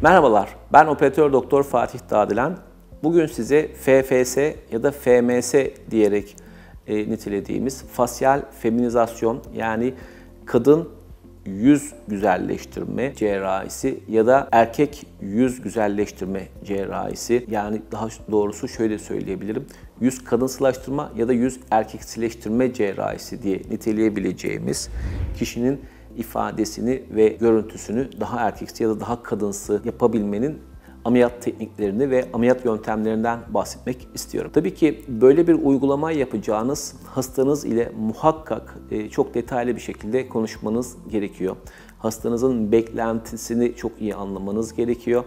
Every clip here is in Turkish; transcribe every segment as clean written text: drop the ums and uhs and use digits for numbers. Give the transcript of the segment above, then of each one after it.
Merhabalar, ben operatör doktor Fatih Dağdilen. Bugün size FFS ya da FMS diyerek nitelediğimiz fasyal feminizasyon yani kadın yüz güzelleştirme cerrahisi ya da erkek yüz güzelleştirme cerrahisi, yani daha doğrusu şöyle söyleyebilirim, yüz kadınsılaştırma ya da yüz erkeksileştirme cerrahisi diye niteleyebileceğimiz kişinin ifadesini ve görüntüsünü daha erkeksi ya da daha kadınsı yapabilmenin ameliyat tekniklerini ve ameliyat yöntemlerinden bahsetmek istiyorum. Tabii ki böyle bir uygulama yapacağınız hastanız ile muhakkak çok detaylı bir şekilde konuşmanız gerekiyor. Hastanızın beklentisini çok iyi anlamanız gerekiyor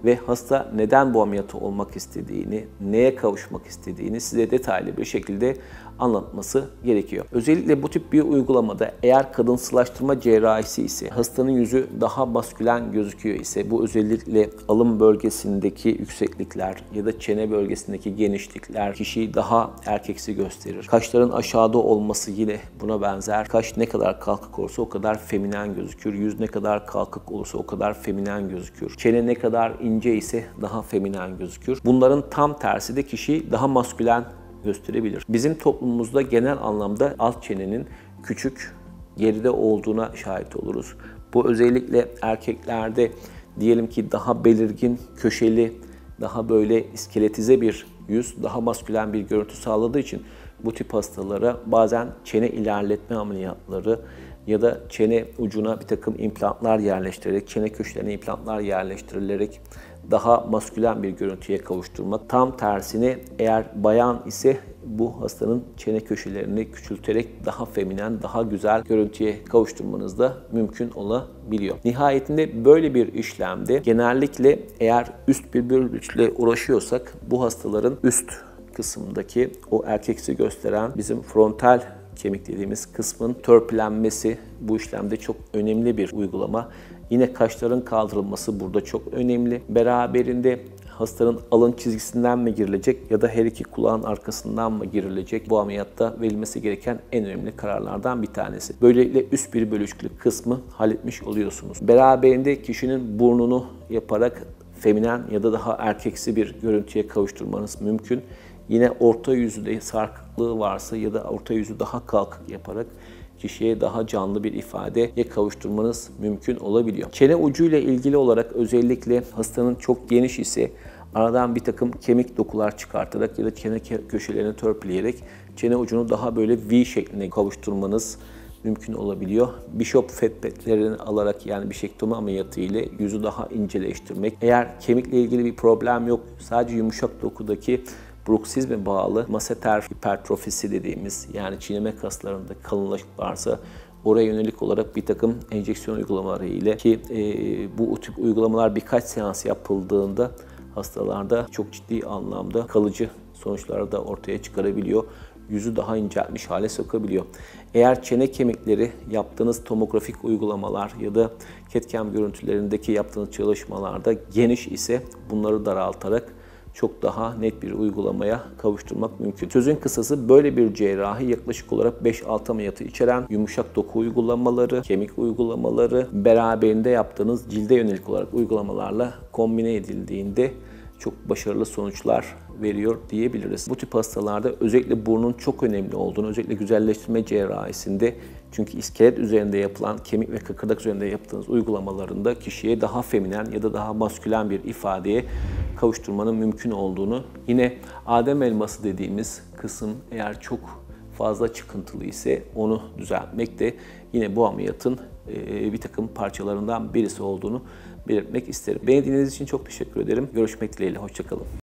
ve hasta neden bu ameliyatı olmak istediğini, neye kavuşmak istediğini size detaylı bir şekilde anlatması gerekiyor. Özellikle bu tip bir uygulamada eğer kadınsılaştırma cerrahisi ise, hastanın yüzü daha maskülen gözüküyor ise, bu özellikle alın bölgesindeki yükseklikler ya da çene bölgesindeki genişlikler kişiyi daha erkeksi gösterir. Kaşların aşağıda olması yine buna benzer. Kaş ne kadar kalkık olursa o kadar feminen gözükür. Yüz ne kadar kalkık olursa o kadar feminen gözükür. Çene ne kadar ince ise daha feminen gözükür. Bunların tam tersi de kişiyi daha maskülen gösterebilir. Bizim toplumumuzda genel anlamda alt çenenin küçük, geride olduğuna şahit oluruz. Bu özellikle erkeklerde diyelim ki daha belirgin, köşeli, daha böyle iskeletize bir yüz, daha maskülen bir görüntü sağladığı için bu tip hastalara bazen çene ilerletme ameliyatları ya da çene ucuna bir takım implantlar yerleştirerek, çene köşelerine implantlar yerleştirilerek daha maskülen bir görüntüye kavuşturmak. Tam tersine eğer bayan ise bu hastanın çene köşelerini küçülterek daha feminen, daha güzel görüntüye kavuşturmanız da mümkün olabiliyor. Nihayetinde böyle bir işlemde genellikle eğer üst bir bölgeyle uğraşıyorsak bu hastaların üst kısımdaki o erkeksi gösteren bizim frontal kemik dediğimiz kısmın törpülenmesi bu işlemde çok önemli bir uygulama. Yine kaşların kaldırılması burada çok önemli. Beraberinde hastanın alın çizgisinden mi girilecek ya da her iki kulağın arkasından mı girilecek, bu ameliyatta verilmesi gereken en önemli kararlardan bir tanesi. Böylelikle üst bir bölüşüklük kısmı halletmiş oluyorsunuz. Beraberinde kişinin burnunu yaparak feminen ya da daha erkeksi bir görüntüye kavuşturmanız mümkün. Yine orta yüzde sarkıklığı varsa ya da orta yüzü daha kalkık yaparak kişiye daha canlı bir ifadeye kavuşturmanız mümkün olabiliyor. Çene ucuyla ilgili olarak özellikle hastanın çok geniş ise aradan bir takım kemik dokular çıkartarak ya da çene köşelerini törpüleyerek çene ucunu daha böyle V şekline kavuşturmanız mümkün olabiliyor. Bishop fetletlerini alarak, yani bişektomi ameliyatı ile yüzü daha inceleştirmek. Eğer kemikle ilgili bir problem yok, sadece yumuşak dokudaki bruksizme bağlı maseter hipertrofisi dediğimiz, yani çiğneme kaslarında kalınlaşık varsa oraya yönelik olarak bir takım enjeksiyon uygulamaları ile ki bu tip uygulamalar birkaç seans yapıldığında hastalarda çok ciddi anlamda kalıcı sonuçları da ortaya çıkarabiliyor. Yüzü daha inceltmiş hale sokabiliyor. Eğer çene kemikleri yaptığınız tomografik uygulamalar ya da CAD/CAM görüntülerindeki yaptığınız çalışmalarda geniş ise bunları daraltarak çok daha net bir uygulamaya kavuşturmak mümkün. Sözün kısası, böyle bir cerrahi yaklaşık olarak 5-6 ameliyatı içeren yumuşak doku uygulamaları, kemik uygulamaları, beraberinde yaptığınız cilde yönelik olarak uygulamalarla kombine edildiğinde çok başarılı sonuçlar veriyor diyebiliriz. Bu tip hastalarda özellikle burnun çok önemli olduğunu, özellikle güzelleştirme cerrahisinde, çünkü iskelet üzerinde yapılan, kemik ve kıkırdak üzerinde yaptığınız uygulamalarında kişiye daha feminen ya da daha maskülen bir ifadeye kavuşturmanın mümkün olduğunu, yine Adem elması dediğimiz kısım eğer çok fazla çıkıntılı ise onu düzeltmek de yine bu ameliyatın bir takım parçalarından birisi olduğunu belirtmek isterim. Beni dinlediğiniz için çok teşekkür ederim. Görüşmek dileğiyle. Hoşça kalın.